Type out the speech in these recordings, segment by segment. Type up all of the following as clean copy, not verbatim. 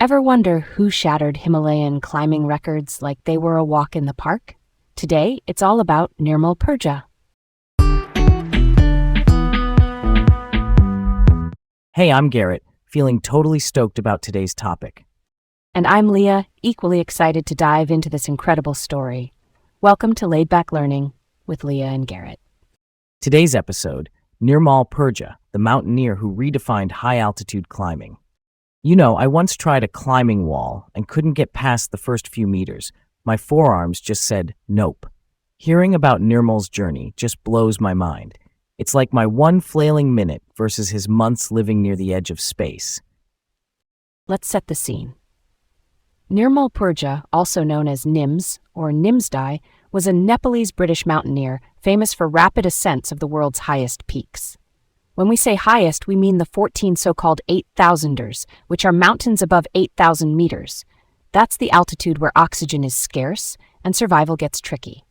Ever wonder who shattered Himalayan climbing records like they were a walk in the park? Today, it's all about Nirmal Purja. Hey, I'm Garrett, feeling totally stoked about today's topic. And I'm Leah, equally excited to dive into this incredible story. Welcome to Laid Back Learning with Leah and Garrett. Today's episode, Nirmal Purja, the mountaineer who redefined high-altitude climbing. You know, I once tried a climbing wall and couldn't get past the first few meters. My forearms just said, nope. Hearing about Nirmal's journey just blows my mind. It's like my one flailing minute versus his months living near the edge of space. Let's set the scene. Nirmal Purja, also known as Nims or Nimsdai, was a Nepalese-British mountaineer famous for rapid ascents of the world's highest peaks. When we say highest, we mean the 14 so-called 8,000ers, which are mountains above 8,000 meters. That's the altitude where oxygen is scarce and survival gets tricky.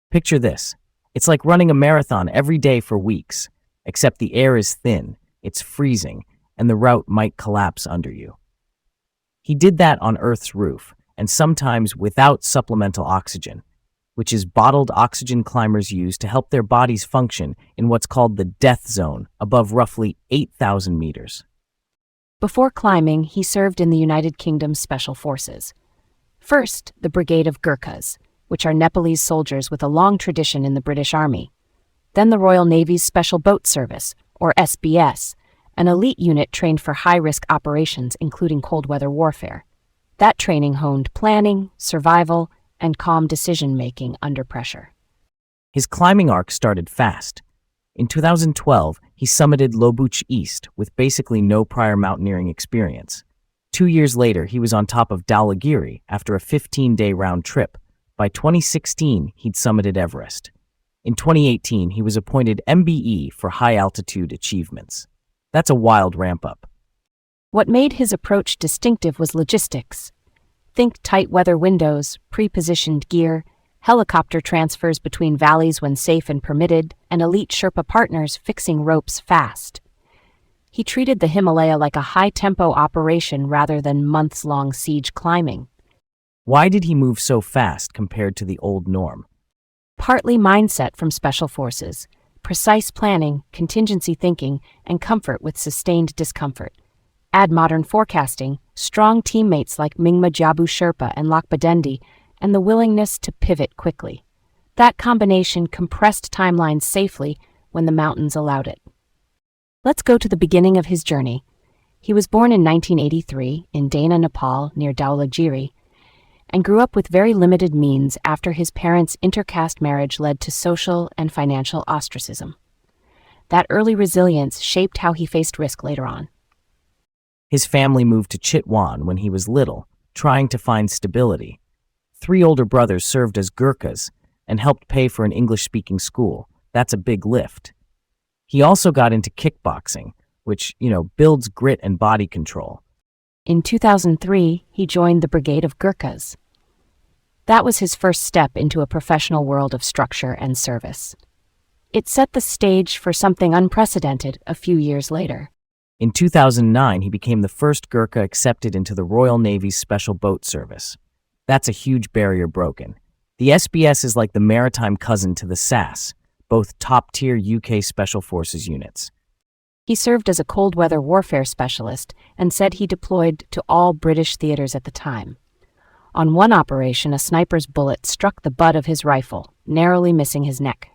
Picture this. It's like running a marathon every day for weeks, except the air is thin, it's freezing, and the route might collapse under you. He did that on Earth's roof, and sometimes without supplemental oxygen, which is bottled oxygen climbers use to help their bodies function in what's called the death zone above roughly 8,000 meters. Before climbing, he served in the United Kingdom's Special Forces. First, the Brigade of Gurkhas, which are Nepalese soldiers with a long tradition in the British Army. Then the Royal Navy's Special Boat Service, or SBS, an elite unit trained for high-risk operations including cold-weather warfare. That training honed planning, survival, and calm decision-making under pressure. His climbing arc started fast. In 2012, he summited Lobuch East with basically no prior mountaineering experience. 2 years later, he was on top of Dhaulagiri after a 15-day round trip. By 2016, he'd summited Everest. In 2018, he was appointed MBE for high-altitude achievements. That's a wild ramp-up. What made his approach distinctive was logistics. Think tight weather windows, pre-positioned gear, helicopter transfers between valleys when safe and permitted, and elite Sherpa partners fixing ropes fast. He treated the Himalaya like a high-tempo operation rather than months-long siege climbing. Why did he move so fast compared to the old norm? Partly mindset from Special Forces, precise planning, contingency thinking, and comfort with sustained discomfort. Add modern forecasting, strong teammates like Mingma Jabu Sherpa and Lakbadendi, and the willingness to pivot quickly. That combination compressed timelines safely when the mountains allowed it. Let's go to the beginning of his journey. He was born in 1983 in Dana, Nepal, near Dhaulagiri, and grew up with very limited means after his parents' intercaste marriage led to social and financial ostracism. That early resilience shaped how he faced risk later on. His family moved to Chitwan when he was little, trying to find stability. 3 older brothers served as Gurkhas and helped pay for an English-speaking school. That's a big lift. He also got into kickboxing, which, builds grit and body control. In 2003, he joined the Brigade of Gurkhas. That was his first step into a professional world of structure and service. It set the stage for something unprecedented a few years later. In 2009, he became the first Gurkha accepted into the Royal Navy's Special Boat Service. That's a huge barrier broken. The SBS is like the maritime cousin to the SAS, both top-tier UK Special Forces units. He served as a cold-weather warfare specialist and said he deployed to all British theaters at the time. On one operation, a sniper's bullet struck the butt of his rifle, narrowly missing his neck.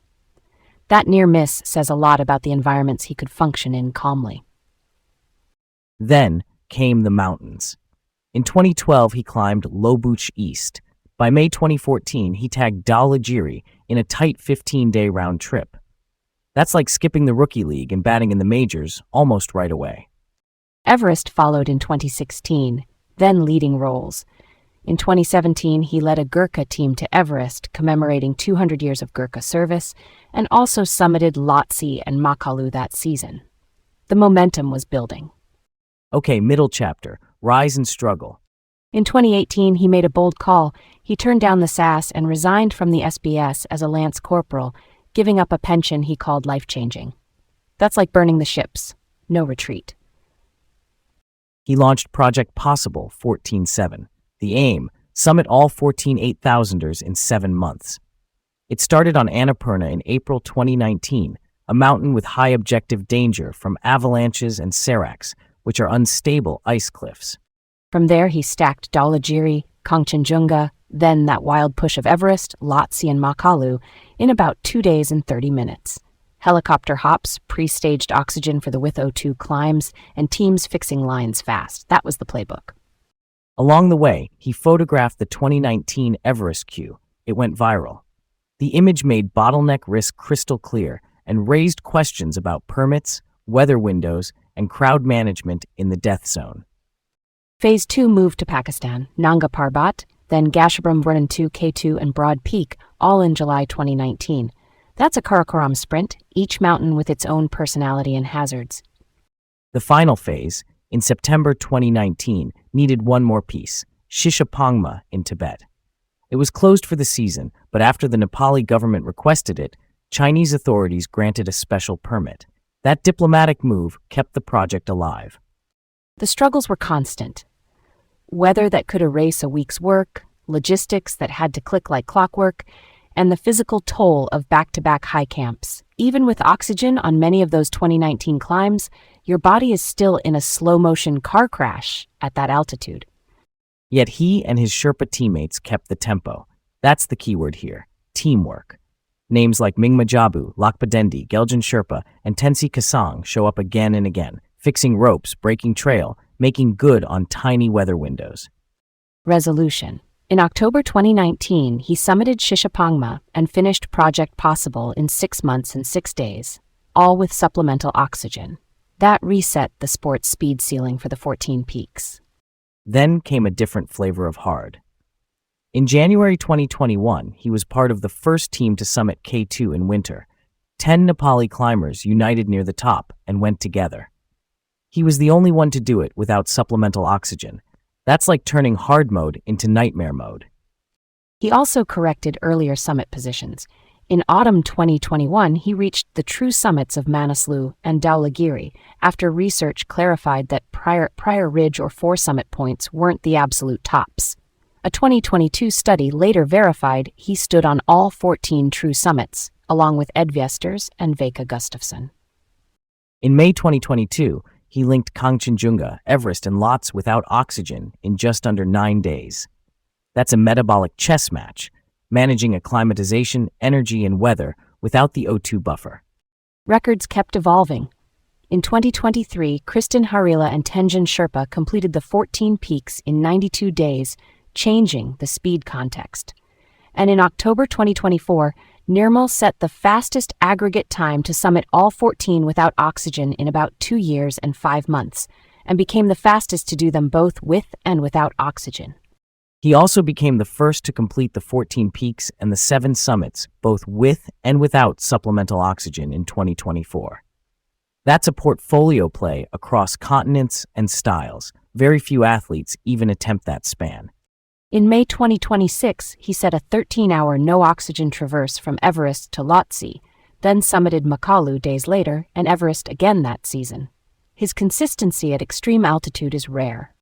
That near miss says a lot about the environments he could function in calmly. Then came the mountains. In 2012, he climbed Lobuch East. By May 2014, he tagged Dhaulagiri in a tight 15-day round trip. That's like skipping the rookie league and batting in the majors almost right away. Everest followed in 2016, then leading roles. In 2017, he led a Gurkha team to Everest, commemorating 200 years of Gurkha service, and also summited Lhotse and Makalu that season. The momentum was building. Okay, middle chapter, rise and struggle. In 2018, he made a bold call. He turned down the SAS and resigned from the SBS as a Lance Corporal, giving up a pension he called life-changing. That's like burning the ships. No retreat. He launched Project Possible 14-7. The aim, summit all 14 8,000ers in 7 months. It started on Annapurna in April 2019, a mountain with high objective danger from avalanches and seracs, which are unstable ice cliffs. From there, he stacked Dhaulagiri, Kangchenjunga, then that wild push of Everest, Lhotse, and Makalu in about 2 days and 30 minutes. Helicopter hops, pre-staged oxygen for the with O2 climbs, and teams fixing lines fast. That was the playbook. Along the way, he photographed the 2019 Everest queue. It went viral. The image made bottleneck risk crystal clear and raised questions about permits, weather windows, and crowd management in the death zone. Phase 2 moved to Pakistan, Nanga Parbat, then Gasherbrum Brunnan 2, K2, and Broad Peak, all in July 2019. That's a Karakoram sprint, each mountain with its own personality and hazards. The final phase, in September 2019, needed one more piece, Shishapangma in Tibet. It was closed for the season, but after the Nepali government requested it, Chinese authorities granted a special permit. That diplomatic move kept the project alive. The struggles were constant. Weather that could erase a week's work, logistics that had to click like clockwork, and the physical toll of back-to-back high camps. Even with oxygen on many of those 2019 climbs, your body is still in a slow-motion car crash at that altitude. Yet he and his Sherpa teammates kept the tempo. That's the keyword here, teamwork. Names like Mingma Jabu, Lakpadendi, Geljan Sherpa, and Tensi Kasang show up again and again, fixing ropes, breaking trail, making good on tiny weather windows. Resolution. In October 2019, he summited Shishapangma and finished Project Possible in 6 months and 6 days, all with supplemental oxygen. That reset the sport's speed ceiling for the 14 peaks. Then came a different flavor of hard. In January 2021, he was part of the first team to summit K2 in winter. 10 Nepali climbers united near the top and went together. He was the only one to do it without supplemental oxygen. That's like turning hard mode into nightmare mode. He also corrected earlier summit positions. In autumn 2021, he reached the true summits of Manaslu and Dhaulagiri after research clarified that prior ridge or 4 summit points weren't the absolute tops. A 2022 study later verified he stood on all 14 true summits, along with Ed Viesters and Veka Gustafsson. In May 2022, he linked Kangchenjunga, Everest, and Lhotse without oxygen in just under 9 days. That's a metabolic chess match, managing acclimatization, energy, and weather without the O2 buffer. Records kept evolving. In 2023, Kristen Harila and Tenjin Sherpa completed the 14 peaks in 92 days, changing the speed context. And in October 2024, Nirmal set the fastest aggregate time to summit all 14 without oxygen in about 2 years and 5 months, and became the fastest to do them both with and without oxygen. He also became the first to complete the 14 peaks and the 7 summits, both with and without supplemental oxygen in 2024. That's a portfolio play across continents and styles. Very few athletes even attempt that span. In May 2026, he set a 13-hour no-oxygen traverse from Everest to Lhotse, then summited Makalu days later and Everest again that season. His consistency at extreme altitude is rare.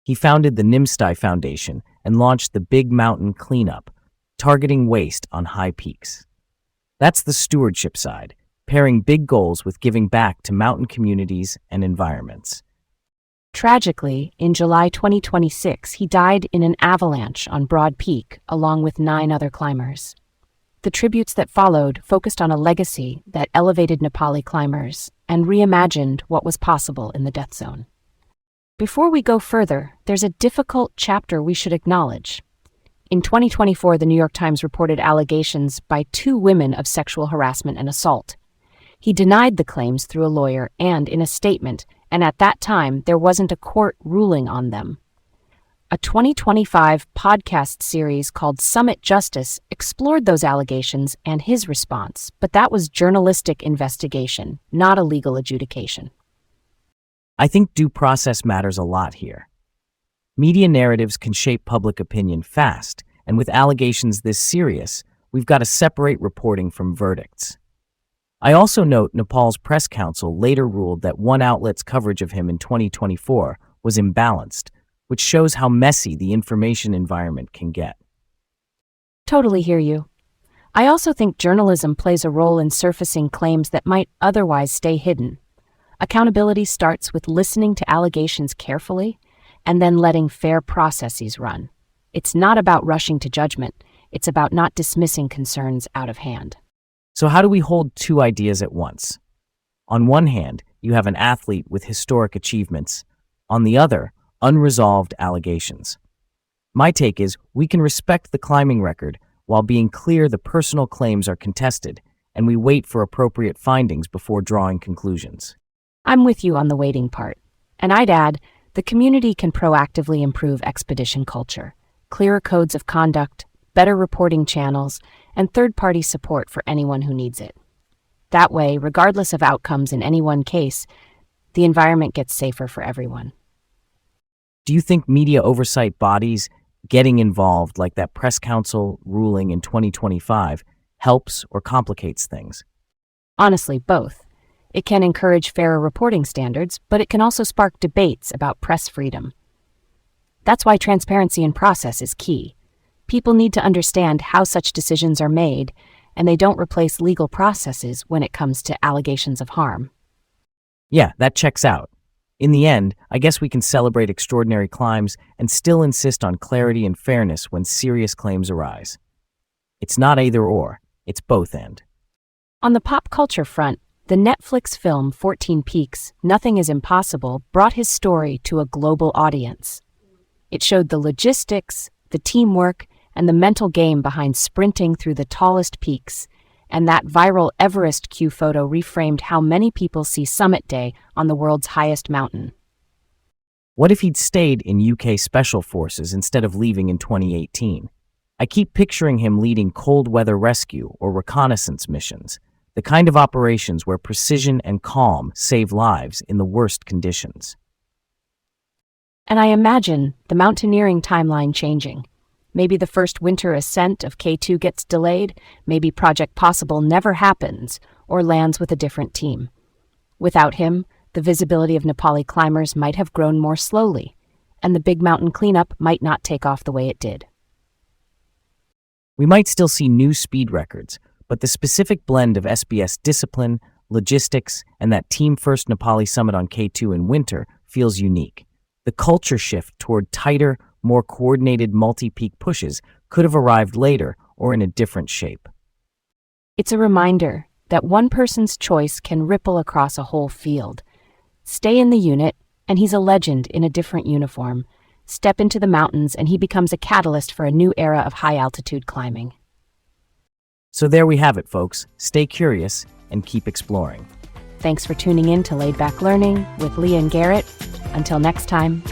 He founded the Nimstai Foundation and launched the Big Mountain Cleanup, targeting waste on high peaks. That's the stewardship side, pairing big goals with giving back to mountain communities and environments. Tragically, in July 2026, he died in an avalanche on Broad Peak, along with 9 other climbers. The tributes that followed focused on a legacy that elevated Nepali climbers and reimagined what was possible in the death zone. Before we go further, there's a difficult chapter we should acknowledge. In 2024, the New York Times reported allegations by 2 women of sexual harassment and assault. He denied the claims through a lawyer and in a statement, and at that time, there wasn't a court ruling on them. A 2025 podcast series called Summit Justice explored those allegations and his response, but that was journalistic investigation, not a legal adjudication. I think due process matters a lot here. Media narratives can shape public opinion fast, and with allegations this serious, we've got to separate reporting from verdicts. I also note Nepal's press council later ruled that one outlet's coverage of him in 2024 was imbalanced, which shows how messy the information environment can get. Totally hear you. I also think journalism plays a role in surfacing claims that might otherwise stay hidden. Accountability starts with listening to allegations carefully and then letting fair processes run. It's not about rushing to judgment, it's about not dismissing concerns out of hand. So how do we hold two ideas at once? On one hand, you have an athlete with historic achievements. On the other, unresolved allegations. My take is we can respect the climbing record while being clear the personal claims are contested, and we wait for appropriate findings before drawing conclusions. I'm with you on the waiting part. And I'd add, the community can proactively improve expedition culture, clearer codes of conduct, better reporting channels, and third-party support for anyone who needs it. That way, regardless of outcomes in any one case, the environment gets safer for everyone. Do you think media oversight bodies getting involved, like that press council ruling in 2025, helps or complicates things? Honestly, both. It can encourage fairer reporting standards, but it can also spark debates about press freedom. That's why transparency in process is key. People need to understand how such decisions are made, and they don't replace legal processes when it comes to allegations of harm. Yeah, that checks out. In the end, I guess we can celebrate extraordinary climbs and still insist on clarity and fairness when serious claims arise. It's not either or, it's both and. On the pop culture front, the Netflix film 14 Peaks, Nothing is Impossible brought his story to a global audience. It showed the logistics, the teamwork, and the mental game behind sprinting through the tallest peaks, and that viral Everest Q photo reframed how many people see Summit Day on the world's highest mountain. What if he'd stayed in UK Special Forces instead of leaving in 2018? I keep picturing him leading cold weather rescue or reconnaissance missions, the kind of operations where precision and calm save lives in the worst conditions. And I imagine the mountaineering timeline changing. Maybe the first winter ascent of K2 gets delayed, maybe Project Possible never happens or lands with a different team. Without him, the visibility of Nepali climbers might have grown more slowly, and the big mountain cleanup might not take off the way it did. We might still see new speed records, but the specific blend of SBS discipline, logistics, and that team-first Nepali summit on K2 in winter feels unique. The culture shift toward tighter, more coordinated multi-peak pushes could have arrived later or in a different shape. It's a reminder that one person's choice can ripple across a whole field. Stay in the unit, and he's a legend in a different uniform. Step into the mountains, and he becomes a catalyst for a new era of high-altitude climbing. So there we have it, folks. Stay curious and keep exploring. Thanks for tuning in to Laid Back Learning with Leah and Garrett. Until next time.